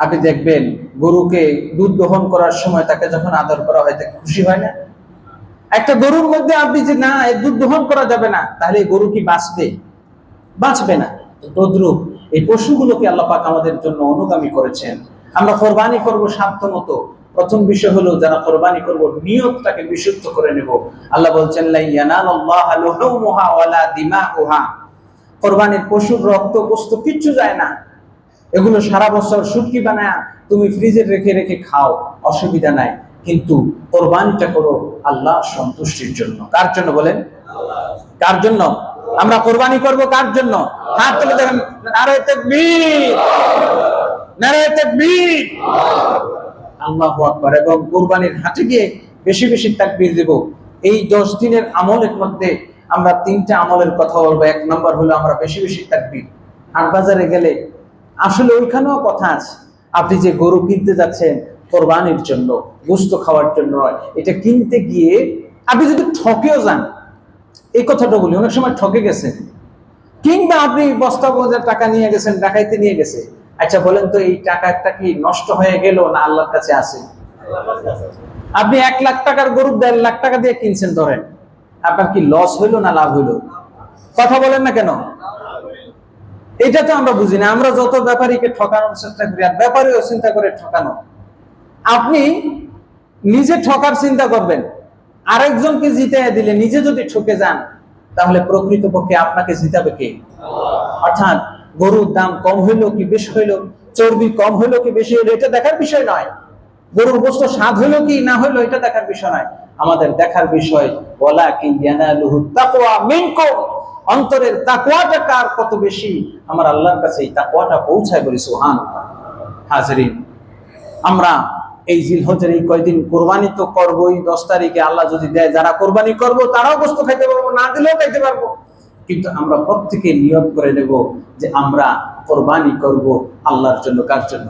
আপনি দেখবেন গরুকে দুধ দহন করার সময় তাকে যখন আদর করা হয় তাকে খুশি হয় না? একটা গরুর মধ্যে আপনি যে না এর দুধ দহন করা যাবে না, তাহলে গরু কি বাঁচবে? বাঁচবে না। তদ্রূপ এই পশুগুলোকে আল্লাহ পাক আমাদের জন্য অনুগামী করেছেন। আমরা কোরবানি করব সাধ্য মতো। প্রথম বিষয় হলো যারা কোরবানি করব নিয়তটাকে বিশুদ্ধ করে নেব। আল্লাহ বলছেন লা ইয়ানালুল্লাহা লুহুমুহা ওয়ালা দিমাউহা, কোরবানির পশুর রক্ত গোশত কিচ্ছু যায় না। এগুলো সারা বছর শুটকি বানায় তুমি ফ্রিজে রেখে রেখে খাও, অসুবিধা নাই, কিন্তু কোরবানিটা করো আল্লাহ সন্তুষ্টির জন্য। কার জন্য বলেন? কার জন্য? আমরা কোরবানি করব কার জন্য? হাত তুলে দেখেন, নারে তাকবীর, নারে তাকবীর, আল্লাহু আকবার। এবং কোরবানির হাটে গিয়ে বেশি বেশি তাকবীর দেব। এই 10 দিনের আমলের মধ্যে আমরা 3টা আমলের কথা বলবো। 1 নম্বর হলো আমরা বেশি বেশি তাকবীর। হাট বাজারে গেলে আসলে ওইখানেও কথা আছে, আপনি যে গরু কিনতে যাচ্ছেন কোরবানির জন্য, গোশত খাওয়ার জন্য নয়, এটা কিনতে গিয়ে আপনি যদি ঠকেও যান, এই কথাটা বলি, অনেক সময় ঠকে গেছেন, কিংবা আপনি বস্তা বোঝার টাকা নিয়ে গেছেন, ডাকাইতে নিয়ে গেছে, আচ্ছা বলেন তো এই টাকাটা কি নষ্ট হয়ে গেল না আল্লাহর কাছে আছে? আপনি 1 লাখ টাকার গরু 1.5 লাখ টাকা দিয়ে কিনছেন, ধরেন, আপনার কি লস হইলো না লাভ হইলো? কথা বলেন না কেন? এটা তো আমরা বুঝি না। আমরা যত ব্যাপারীকে ঠকানোর চেষ্টা করি, আর ব্যাপারীও চিন্তা করে ঠকানো। আপনি নিজে ঠকার চিন্তা করবেন, আরেকজনকে জিতাইয়া দিলে নিজে যদি ঠকে যান, তাহলে প্রকৃতপক্ষে আপনাকে জিতাবে কে? অর্থাৎ গরুর দাম কম হইলো কি বেশি হইলো, চর্বি কম হইলো কি বেশি হইলো, এটা দেখার বিষয় নয়। গরুর গোশত স্বাদ হইলো কি না হইলো, এটা দেখার বিষয় নয়। আমাদের দেখার বিষয় ওয়ালাকিন ইয়ানালুহু তাকওয়া মিনকুম, অন্তরের তাকওয়াটা কার কত বেশি, আমার আল্লাহর কাছে এই তাকওয়াটা পৌঁছায়, বলি সুবহানাল্লাহ। হাজিরিন, আমরা এই জিলহজের এই কয়দিন কোরবানি তো করবোই। 10 তারিখে আল্লাহ যদি দেয়, যারা কোরবানি করবো তারাও গোশত খাইতে পারবো, না দিলেও খাইতে পারবো। কিন্তু আমরা প্রত্যেকে নিয়ত করে নেব যে আমরা কোরবানি করব আল্লাহর জন্য। কার জন্য?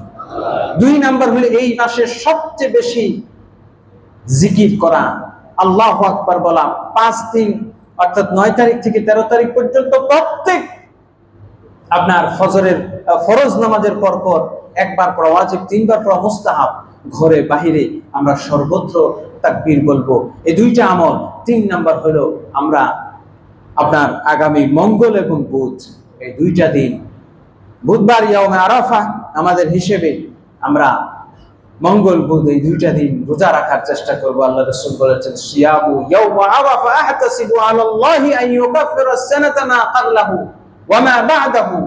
2 নাম্বার হলো এই মাসে সবচেয়ে বেশি জিকির করা, আল্লাহু আকবার বলা। 5 দিন অর্থাৎ 9 তারিখ থেকে 13 তারিখ পর্যন্ত প্রত্যেক আপনার ফজরের ফরজ নামাজের পর পর একবার পড়া ওয়াজিব, 3 বার পড়া মুস্তাহাব। ঘরে বাহিরে আমরা সর্বত্র তাকবীর বলবো। এই 2টা আমল। 3 নাম্বার হলো আমরা আপনার আগামী মঙ্গল এবং বুধ, এই 2টা দিন, বুধবার ইয়াউমে আরাফা আমাদের হিসেবে, আমরা মঙ্গল বুধ এই 2টা দিন রোজা রাখার চেষ্টা করব। আল্লাহ রাসূল বলেছেন, সিয়ামু ইয়াউমা আরাফা আহতাসিবু আলাল্লাহি আন ইউকাফিরা আস-সানাতা মা ক্বাবলাহু ওয়া মা বা'দাহু।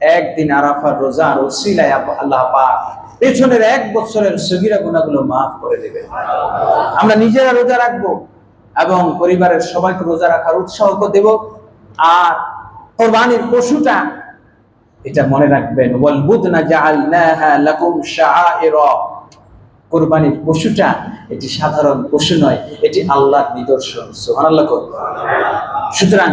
একদিন আরাফার রোজার ওসিলায় আল্লাহ পাক পেছনের 1 বছরের সগীরা গুনাহগুলো মাফ করে দেবেন। আমরা নিজেরা রোজা রাখবো এবং পরিবারের সবাইকে রোজা রাখার উৎসাহ দেব। আর কোরবানির পশুটা, এটা মনে রাখবেন, ওয়াল বুদনা জাআলনাহা লাকুম শাআইরা, কোরবানির পশুটা এটি সাধারণ পশু নয়, এটি আল্লাহর নিদর্শন। সুবহানাল্লাহ। সুতরাং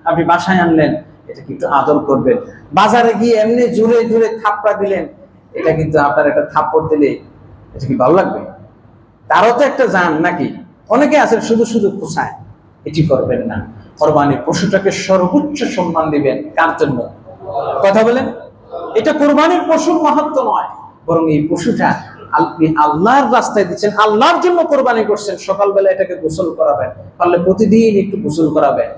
আপনি বাসায় আনলেন, এটাকে একটু আদর করবেন। বাজারে গিয়ে এমনি জোরে জোরে থাপ্পড় দিলেন, এটা কিন্তু আপনার একটা থাপ্পড় দিলে এটা কি ভালো লাগবে? তারও তো একটা জান নাকি? অনেকে আছে শুধু শুধু পোষায়, এটি করবেন না। কোরবানির পশুটাকে সর্বোচ্চ সম্মান দিবেন। কার জন্য? কথা বলেন। এটা কোরবানির পশুর মাহাত্ম্য নয়, বরং এই পশুটা আপনি আল্লাহর রাস্তায় দিচ্ছেন, আল্লাহর জন্য কোরবানি করছেন। সকালবেলা এটাকে গোসল করাবেন, পারলে প্রতিদিন একটু গোসল করাবেন,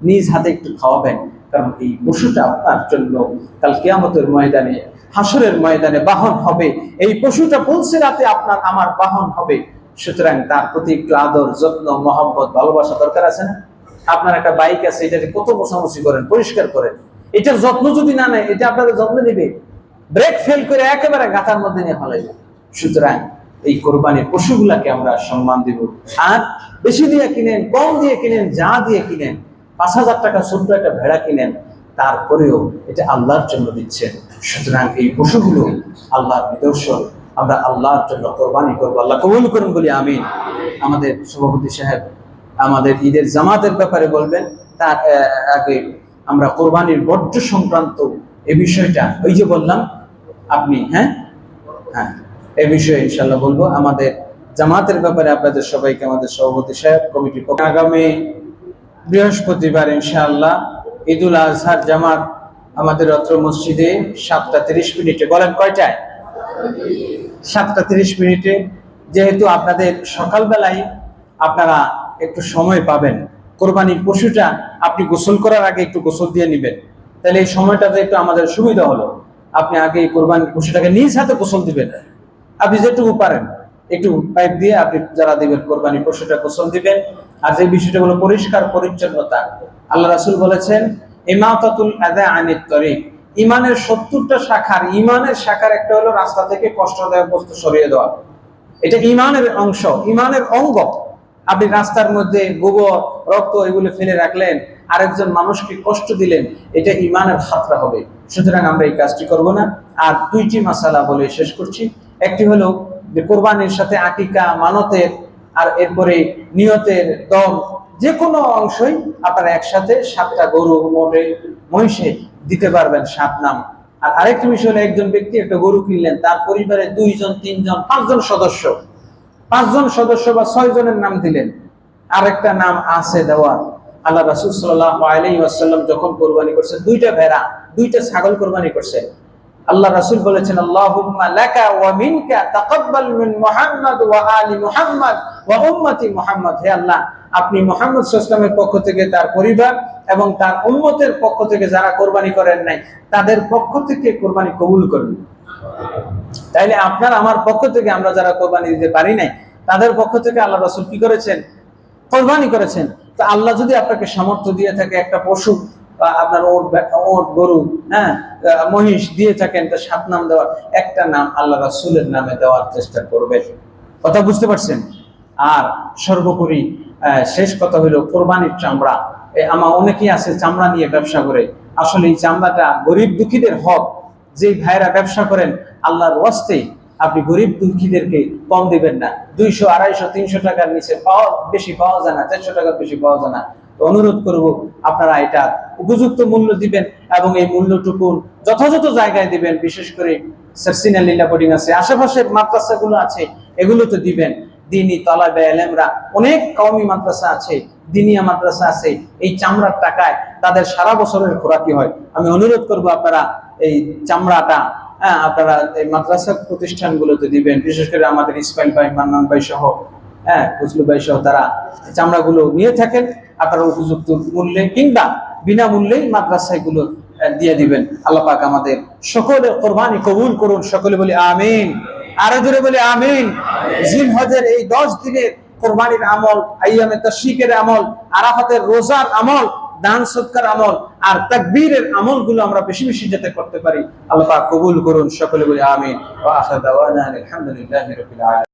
নিজ হাতে একটু খাওয়াবেন। কারণ এই পশুটা আপনার জন্য কাল কিয়ামতের ময়দানে, হাসরের ময়দানে বাহন হবে। এই পশুটা পুলসিরাতে আপনার আমার বাহন হবে। সুতরাং তার প্রতি একটু আদর, যত্ন, মহব্বত, ভালোবাসা দরকার আছে না? আপনার একটা বাইক আছে, এটাকে কত মোছামুছি করেন, পরিষ্কার করেন। এটার যত্ন যদি না নেয়, এটা আপনাদের যত্ন নেবে, ব্রেক ফেল করে একেবারে গাথার মধ্যে নিয়ে ফেলাইবে। সুতরাং এই কোরবানির পশুগুলাকে আমরা সম্মান দিব। আর বেশি দিয়ে কিনেন, কম দিয়ে কিনেন, যা দিয়ে কিনেন, 5,000 টাকা ছোট্ট একটা ভেড়া কিনেন, তারপরেও এটা আল্লাহর জন্য দিচ্ছেন। সুতরাং এই পশুগুলো আল্লাহর নিদর্শন, আমরা আল্লাহর জন্য কোরবানি করবো। আল্লাহ কবুল করুন, বলি আমিন। আমাদের সভাপতি সাহেব আমাদের ঈদের জামাতের ব্যাপারে বলবেন, তার আগে আমরা কোরবানির বর্জ্য সংক্রান্ত এই বিষয়টা, ওই যে বললাম আপনি, হ্যাঁ, এই বিষয়ে ইনশাল্লাহ বলবো। আমাদের জামাতের ব্যাপারে আপনাদের সবাইকে আমাদের সভাপতি সাহেব, কমিটির পক্ষ, আগামী বৃহস্পতিবার ইনশাআল্লাহ ঈদুল আজহার জামাত আমাদের অত্র মসজিদে 7:30 বলেন কয়টায়? 7:30। যেহেতু আপনাদের সকালবেলায় আপনারা একটু সময় পাবেন, কোরবানির পশুটা আপনি গোসল করার আগে একটু গোসল দিয়ে নেবেন, তাহলে এই সময়টাতে একটু আমাদের সুবিধা হলো। আপনি আগে এই কোরবানির পশুটাকে নিজ হাতে গোসল দিবেন, আপনি যেটুকু পারেন একটু পাইপ দিয়ে আপনি যারা দিবেন কোরবানির পশুটা গোসল দিবেন। আর যে বিষয়টা হলো পরিষ্কার পরিচ্ছন্নতা, আল্লাহ রাসূল বলেছেন, ইমাতাতুল আযা আনিত তরিক, ইমানের 70টা শাখার, ইমানের শাখার একটা হলো রাস্তা থেকে কষ্টদায়ক বস্তু সরিয়ে দেওয়া। এটা ইমানের অংশ, ইমানের অঙ্গ। আপনি রাস্তার মধ্যে গোবর, রক্ত এগুলো ফেলে রাখলেন, আরেকজন মানুষকে কষ্ট দিলেন, এটা ঈমানের খাতরা হবে। সুতরাং আমরা এই কাজটি করব না। আর দুইটি মাসালা বলে শেষ করছি। একটি হলো যে কোরবানির সাথে আকিকা, মানতের আর এরপরে নিয়তের দম, যে কোনো অংশই আপনারা একসাথে 7টা গরু মোটে মহিষে দিতে পারবেন 7 নাম। আর আরেকটি বিষয় হলো, একজন ব্যক্তি একটা গরু কিনলেন, তার পরিবারে 2 জন 3 জন 5 জন সদস্য, 5 জন সদস্য বা 6 জনের নাম দিলেন, আরেকটা নাম আছে দেওয়া। আল্লাহ রাসূল সাল্লাল্লাহু আলাইহি ওয়াসাল্লাম যখন কোরবানি করছেন, 2টা ভেড়া 2টা ছাগল কোরবানি করছেন, আল্লাহ রাসূল বলেছেন, আল্লাহুম্মা লাকা ওয়া মিনকা তাকাব্বাল মিন মুহাম্মদ ওয়া আলি মুহাম্মদ ওয়া উম্মতি মুহাম্মদ। হে আল্লাহ, আপনি মুহাম্মদ সাল্লাল্লাহু আলাইহি ওয়াসাল্লামের পক্ষ থেকে, তার পরিবার এবং তার উম্মতের পক্ষ থেকে যারা কোরবানি করেন নাই, তাদের পক্ষ থেকে কোরবানি কবুল করুন। তাইলে আপনার আমার পক্ষ থেকে, আমরা যারা কোরবানি দিতে পারি নাই, তাদের পক্ষ থেকে আল্লাহ রাসূল কি করেছেন? কোরবানি করেছেন। তো আল্লাহ যদি আপনাকে সামর্থ্য দিয়ে থাকে, একটা পশু আপনার ওট গরু, হ্যাঁ, মহিষ দিয়ে থাকেন, তো 7 নাম দেওয়ার, একটা নাম আল্লাহ রাসূলের নামে দেওয়ার চেষ্টা করবেন। কথা বুঝতে পারছেন? আর সর্বোপরি শেষ কথা হলো কোরবানির চামড়া। আমার অনেকেই আছে চামড়া নিয়ে ব্যবসা করে, আসলে এই চামড়াটা গরিব দুঃখীদের হক। যে ভাইরা ব্যবসা করেন, আল্লাহর ওয়াস্তে আপনি গরিব দুঃখীদেরকে কম দিবেন না। 200, 250, 300 টাকার নিচে বেশি পাওয়া যায় না, 400 টাকার বেশি পাওয়া যায় না। তো অনুরোধ করব, আপনারা এটা উপযুক্ত মূল্য দিবেন এবং এই মূল্যটুকু যথাযথ জায়গায় দিবেন। বিশেষ করে সারসিনা লীলা বোর্ডিং আছে, আশেপাশের মাদ্রাসাগুলো আছে, এগুলোতে দিবেন। দিনী তালাবে ইলমরা, অনেক কওমি মাদ্রাসা আছে, দিনিয়া মাদ্রাসা আছে, এই চামড়ার টাকায় তাদের সারা বছরের খোরাকি হয়। আমি অনুরোধ করব আপনারা এই চামড়াটা আপনারা এই মাদ্রাসা প্রতিষ্ঠানগুলোতে দিবেন। বিশেষ করে আমাদের ইসমাইল ভাই, মান্নান ভাই সহ, ফজলু ভাই সহ, তারা চামড়াগুলো নিয়ে থাকেন। আপনারা উপযুক্ত মূল্যে কিংবা বিনামূল্যেই মাদ্রাসাগুলো দিয়ে দিবেন। আল্লাহ পাক আমাদের সকলের কোরবানি কবুল করুন। সকলে বলি আমিন। আরো জোরে বলি আমিন। জিলহজের এই 10 দিনের কোরবানির আমল, আইয়ামে তাশরিকের আমল, আরাফাতের রোজার আমল, দান সদকার আমল আর তাকবীরের আমলগুলো আমরা বেশি বেশি যাতে করতে পারি, আল্লাহ পাক কবুল করুন। সকলে বলি আমিন। ওয়া আখিরু দাওয়ানা আলহামদুলিল্লাহি রাব্বিল আলামিন।